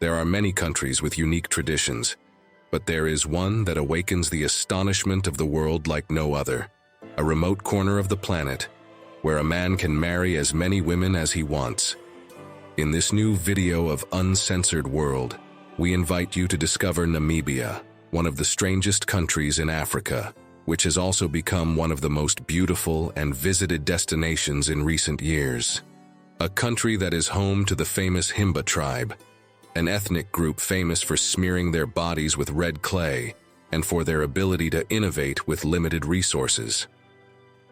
There are many countries with unique traditions, but there is one that awakens the astonishment of the world like no other. A remote corner of the planet, where a man can marry as many women as he wants. In this new video of Uncensored World, we invite you to discover Namibia, one of the strangest countries in Africa, which has also become one of the most beautiful and visited destinations in recent years. A country that is home to the famous Himba tribe, an ethnic group famous for smearing their bodies with red clay and for their ability to innovate with limited resources.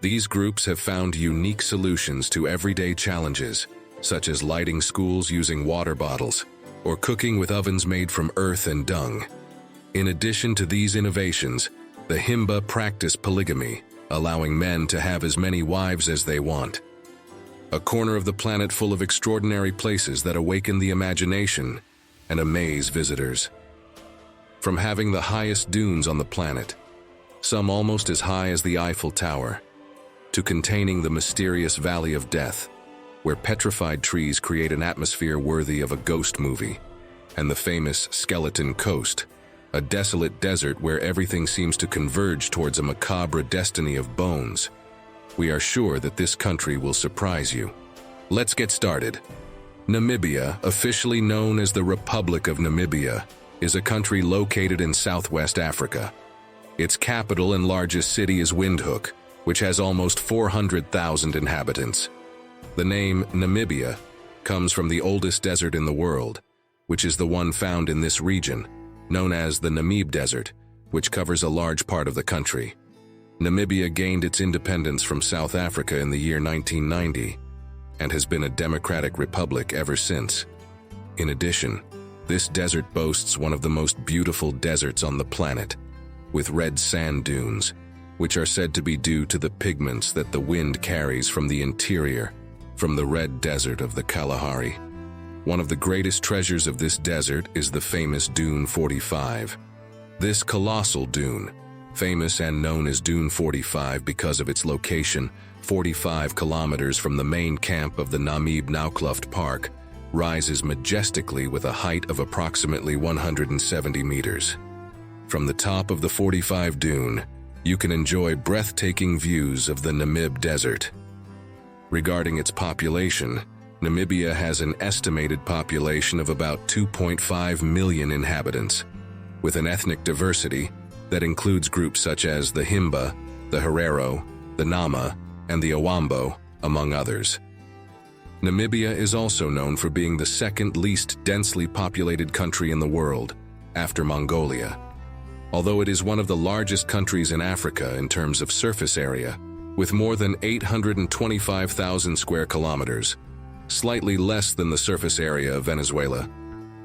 These groups have found unique solutions to everyday challenges, such as lighting schools using water bottles or cooking with ovens made from earth and dung. In addition to these innovations, the Himba practice polygamy, allowing men to have as many wives as they want. A corner of the planet full of extraordinary places that awaken the imagination and amaze visitors. From having the highest dunes on the planet, some almost as high as the Eiffel Tower, to containing the mysterious Valley of Death, where petrified trees create an atmosphere worthy of a ghost movie, and the famous Skeleton Coast, a desolate desert where everything seems to converge towards a macabre destiny of bones. We are sure that this country will surprise you. Let's get started. Namibia, officially known as the Republic of Namibia, is a country located in southwest Africa. Its capital and largest city is Windhoek, which has almost 400,000 inhabitants. The name Namibia comes from the oldest desert in the world, which is the one found in this region, known as the Namib Desert, which covers a large part of the country. Namibia gained its independence from South Africa in the year 1990 and has been a democratic republic ever since. In addition, this desert boasts one of the most beautiful deserts on the planet, with red sand dunes, which are said to be due to the pigments that the wind carries from the interior, from the red desert of the Kalahari. One of the greatest treasures of this desert is the famous Dune 45. This colossal dune, famous and known as Dune 45 because of its location, 45 kilometers from the main camp of the Namib Naukluft Park, rises majestically with a height of approximately 170 meters. From the top of the 45 dune, you can enjoy breathtaking views of the Namib Desert. Regarding its population, Namibia has an estimated population of about 2.5 million inhabitants, with an ethnic diversity that includes groups such as the Himba, the Herero, the Nama, and the Awambo, among others. Namibia is also known for being the second least densely populated country in the world, after Mongolia. Although it is one of the largest countries in Africa in terms of surface area, with more than 825,000 square kilometers, slightly less than the surface area of Venezuela.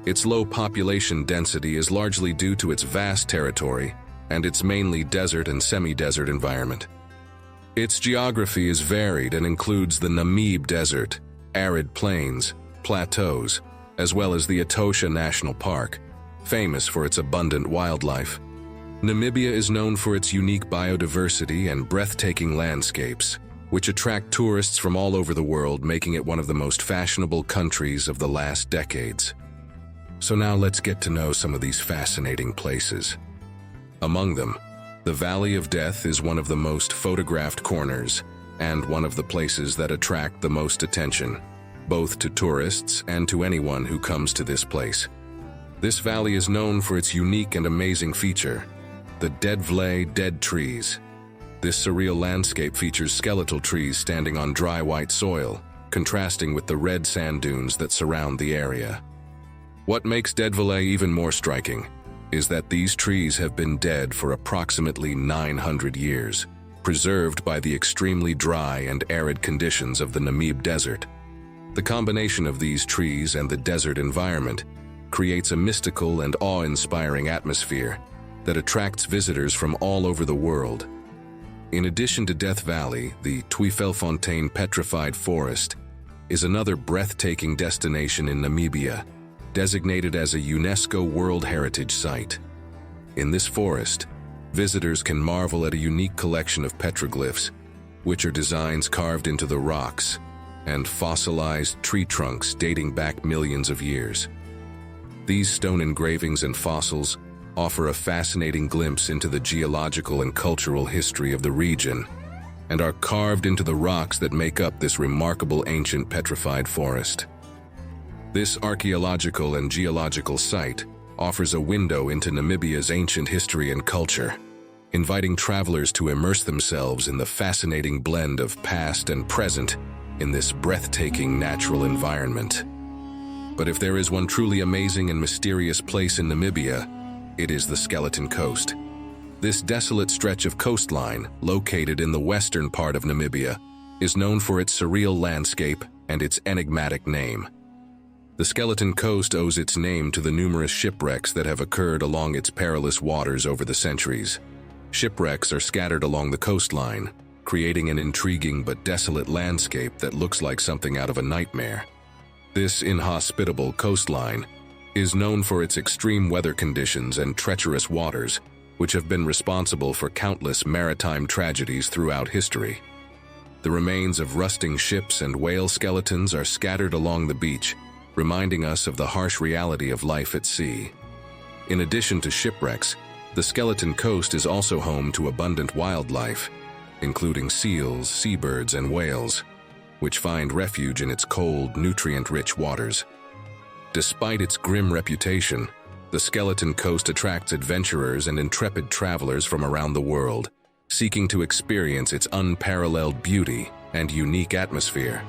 Its low population density is largely due to its vast territory and its mainly desert and semi-desert environment. Its geography is varied and includes the Namib Desert, arid plains, plateaus, as well as the Etosha National Park, famous for its abundant wildlife. Namibia is known for its unique biodiversity and breathtaking landscapes, which attract tourists from all over the world, making it one of the most fashionable countries of the last decades. So now let's get to know some of these fascinating places. Among them, the Valley of Death is one of the most photographed corners and one of the places that attract the most attention, both to tourists and to anyone who comes to this place. This valley is known for its unique and amazing feature, the dead trees. This surreal landscape features skeletal trees standing on dry white soil, contrasting with the red sand dunes that surround the area. What makes Deadvalley even more striking is that these trees have been dead for approximately 900 years, preserved by the extremely dry and arid conditions of the Namib Desert. The combination of these trees and the desert environment creates a mystical and awe-inspiring atmosphere that attracts visitors from all over the world. In addition to Death Valley, the Tweefelfontein Petrified Forest is another breathtaking destination in Namibia, designated as a UNESCO World Heritage Site. In this forest, visitors can marvel at a unique collection of petroglyphs, which are designs carved into the rocks, and fossilized tree trunks dating back millions of years. These stone engravings and fossils offer a fascinating glimpse into the geological and cultural history of the region, and are carved into the rocks that make up this remarkable ancient petrified forest. This archaeological and geological site offers a window into Namibia's ancient history and culture, inviting travelers to immerse themselves in the fascinating blend of past and present in this breathtaking natural environment. But if there is one truly amazing and mysterious place in Namibia, it is the Skeleton Coast. This desolate stretch of coastline, located in the western part of Namibia, is known for its surreal landscape and its enigmatic name. The Skeleton Coast owes its name to the numerous shipwrecks that have occurred along its perilous waters over the centuries. Shipwrecks are scattered along the coastline, creating an intriguing but desolate landscape that looks like something out of a nightmare. This inhospitable coastline is known for its extreme weather conditions and treacherous waters, which have been responsible for countless maritime tragedies throughout history. The remains of rusting ships and whale skeletons are scattered along the beach, reminding us of the harsh reality of life at sea. In addition to shipwrecks, the Skeleton Coast is also home to abundant wildlife, including seals, seabirds, and whales, which find refuge in its cold, nutrient-rich waters. Despite its grim reputation, the Skeleton Coast attracts adventurers and intrepid travelers from around the world, seeking to experience its unparalleled beauty and unique atmosphere.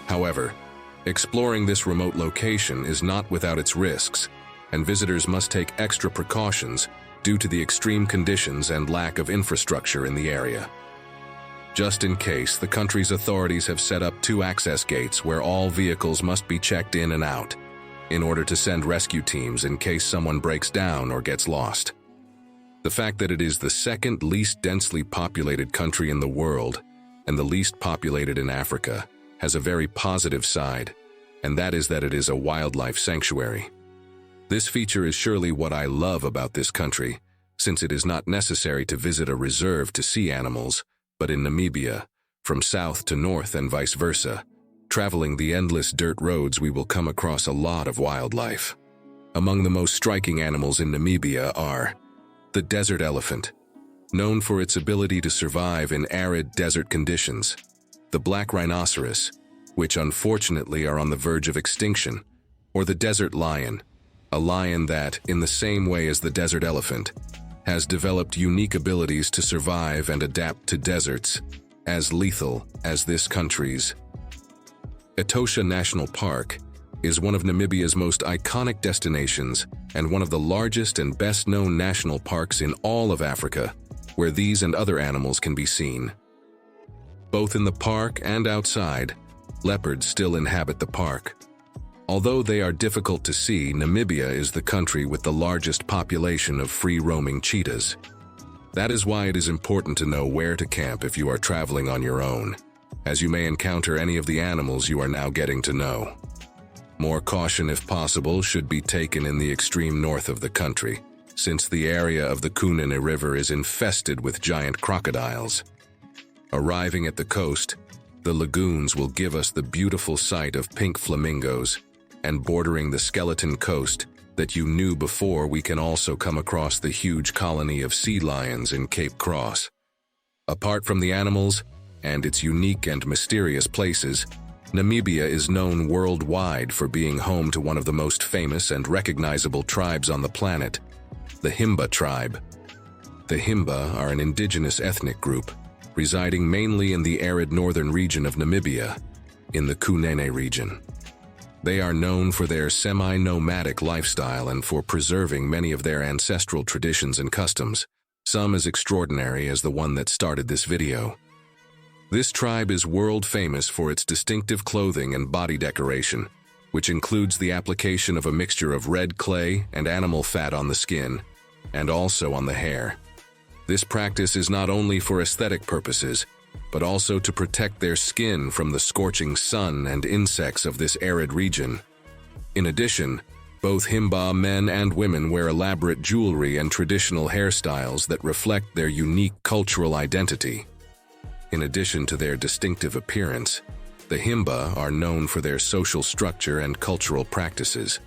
However, exploring this remote location is not without its risks, and visitors must take extra precautions due to the extreme conditions and lack of infrastructure in the area. Just in case, the country's authorities have set up 2 access gates where all vehicles must be checked in and out, in order to send rescue teams in case someone breaks down or gets lost. The fact that it is the second least densely populated country in the world and the least populated in Africa has a very positive side, and that is that it is a wildlife sanctuary. This feature is surely what I love about this country, since it is not necessary to visit a reserve to see animals, but in Namibia, from south to north and vice versa, traveling the endless dirt roads, we will come across a lot of wildlife. Among the most striking animals in Namibia are the desert elephant, known for its ability to survive in arid desert conditions, the black rhinoceros, which unfortunately are on the verge of extinction, or the desert lion, a lion that, in the same way as the desert elephant, has developed unique abilities to survive and adapt to deserts, as lethal as this country's. Etosha National Park is one of Namibia's most iconic destinations and one of the largest and best-known national parks in all of Africa, where these and other animals can be seen. Both in the park and outside, leopards still inhabit the park. Although they are difficult to see, Namibia is the country with the largest population of free-roaming cheetahs. That is why it is important to know where to camp if you are traveling on your own, as you may encounter any of the animals you are now getting to know. More caution, if possible, should be taken in the extreme north of the country, since the area of the Kunene River is infested with giant crocodiles. Arriving at the coast, the lagoons will give us the beautiful sight of pink flamingos, and bordering the Skeleton Coast that you knew before, we can also come across the huge colony of sea lions in Cape Cross. Apart from the animals and its unique and mysterious places, Namibia is known worldwide for being home to one of the most famous and recognizable tribes on the planet, the Himba tribe. The Himba are an indigenous ethnic group, residing mainly in the arid northern region of Namibia, in the Kunene region. They are known for their semi-nomadic lifestyle and for preserving many of their ancestral traditions and customs, some as extraordinary as the one that started this video. This tribe is world famous for its distinctive clothing and body decoration, which includes the application of a mixture of red clay and animal fat on the skin, and also on the hair. This practice is not only for aesthetic purposes, but also to protect their skin from the scorching sun and insects of this arid region. In addition, both Himba men and women wear elaborate jewelry and traditional hairstyles that reflect their unique cultural identity. In addition to their distinctive appearance, the Himba are known for their social structure and cultural practices.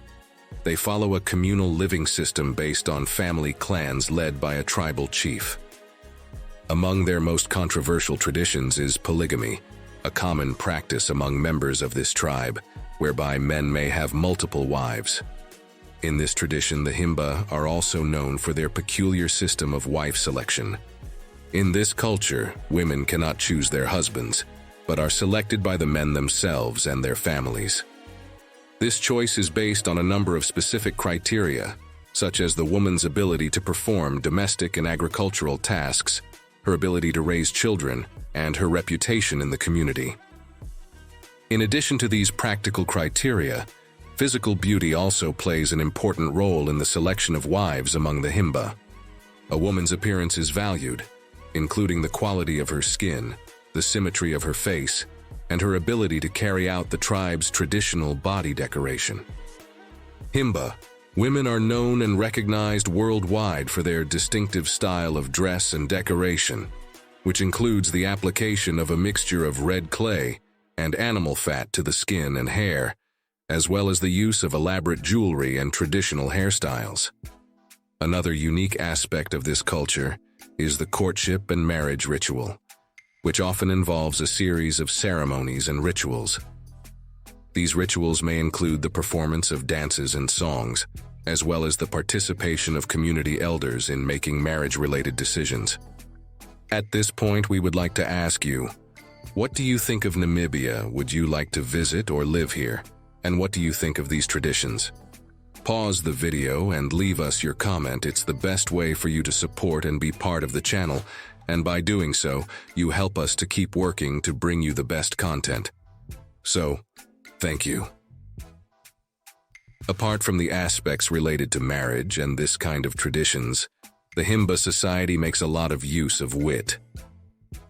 They follow a communal living system based on family clans led by a tribal chief. Among their most controversial traditions is polygamy, a common practice among members of this tribe, whereby men may have multiple wives. In this tradition, the Himba are also known for their peculiar system of wife selection. In this culture, women cannot choose their husbands, but are selected by the men themselves and their families. This choice is based on a number of specific criteria, such as the woman's ability to perform domestic and agricultural tasks, her ability to raise children, and her reputation in the community. In addition to these practical criteria, physical beauty also plays an important role in the selection of wives among the Himba. A woman's appearance is valued, including the quality of her skin, the symmetry of her face, and her ability to carry out the tribe's traditional body decoration. Himba, women are known and recognized worldwide for their distinctive style of dress and decoration, which includes the application of a mixture of red clay and animal fat to the skin and hair, as well as the use of elaborate jewelry and traditional hairstyles. Another unique aspect of this culture is the courtship and marriage ritual, which often involves a series of ceremonies and rituals. These rituals may include the performance of dances and songs, as well as the participation of community elders in making marriage-related decisions. At this point, we would like to ask you, what do you think of Namibia? Would you like to visit or live here? And what do you think of these traditions? Pause the video and leave us your comment. It's the best way for you to support and be part of the channel, and by doing so, you help us to keep working to bring you the best content. So, thank you. Apart from the aspects related to marriage and this kind of traditions, the Himba society makes a lot of use of wit.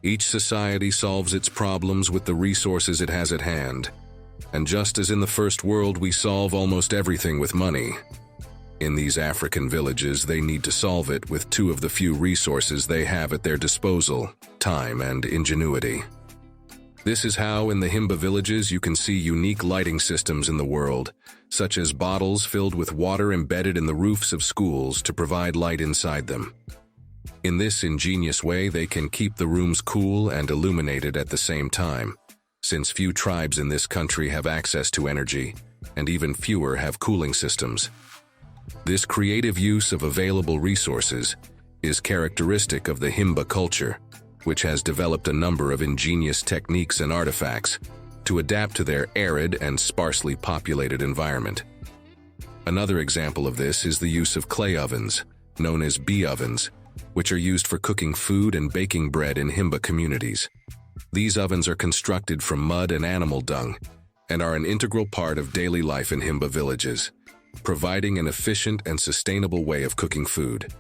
Each society solves its problems with the resources it has at hand, and just as in the First World we solve almost everything with money, in these African villages they need to solve it with two of the few resources they have at their disposal: time and ingenuity. This is how in the Himba villages you can see unique lighting systems in the world, such as bottles filled with water embedded in the roofs of schools to provide light inside them. In this ingenious way, they can keep the rooms cool and illuminated at the same time, since few tribes in this country have access to energy, and even fewer have cooling systems. This creative use of available resources is characteristic of the Himba culture, which has developed a number of ingenious techniques and artifacts to adapt to their arid and sparsely populated environment. Another example of this is the use of clay ovens, known as bee ovens, which are used for cooking food and baking bread in Himba communities. These ovens are constructed from mud and animal dung and are an integral part of daily life in Himba villages, providing an efficient and sustainable way of cooking food.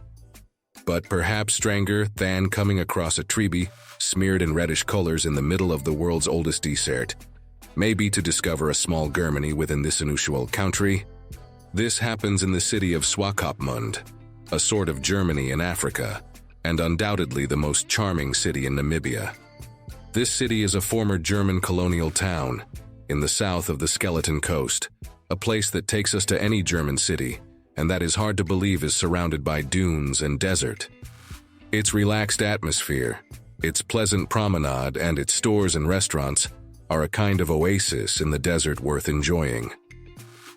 But perhaps stranger than coming across a tribe smeared in reddish colors in the middle of the world's oldest desert may be to discover a small Germany within this unusual country. This happens in the city of Swakopmund, a sort of Germany in Africa, and undoubtedly the most charming city in Namibia. This city is a former German colonial town in the south of the Skeleton Coast, a place that takes us to any German city, and that is hard to believe is surrounded by dunes and desert. Its relaxed atmosphere, its pleasant promenade, and its stores and restaurants are a kind of oasis in the desert worth enjoying.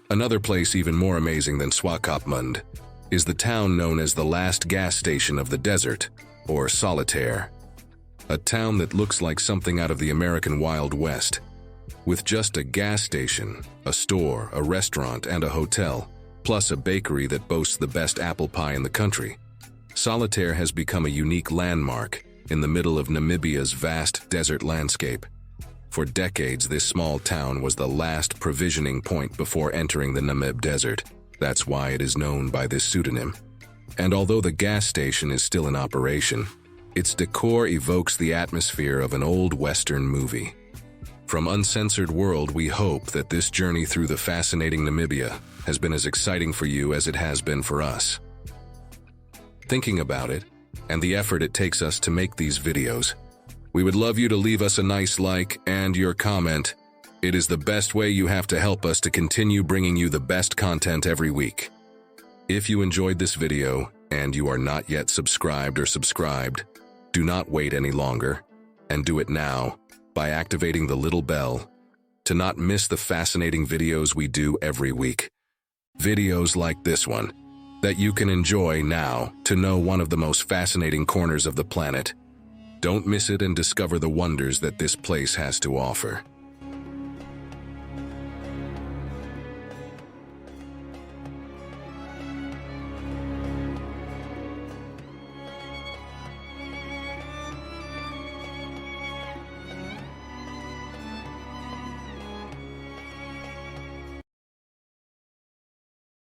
Another place even more amazing than Swakopmund is the town known as the last gas station of the desert, or Solitaire. A town that looks like something out of the American Wild West, with just a gas station, a store, a restaurant, and a hotel, plus a bakery that boasts the best apple pie in the country. Solitaire has become a unique landmark in the middle of Namibia's vast desert landscape. For decades, this small town was the last provisioning point before entering the Namib Desert. That's why it is known by this pseudonym. And although the gas station is still in operation, its decor evokes the atmosphere of an old Western movie. From Uncensored World, we hope that this journey through the fascinating Namibia has been as exciting for you as it has been for us. Thinking about it, and the effort it takes us to make these videos, we would love you to leave us a nice like and your comment, It is the best way. You have to help us to continue bringing you the best content every week. If you enjoyed this video and you are not yet subscribed, do not wait any longer, and do it now by activating the little bell to not miss the fascinating videos we do every week. Videos like this one that you can enjoy now to know one of the most fascinating corners of the planet. Don't miss it and discover the wonders that this place has to offer.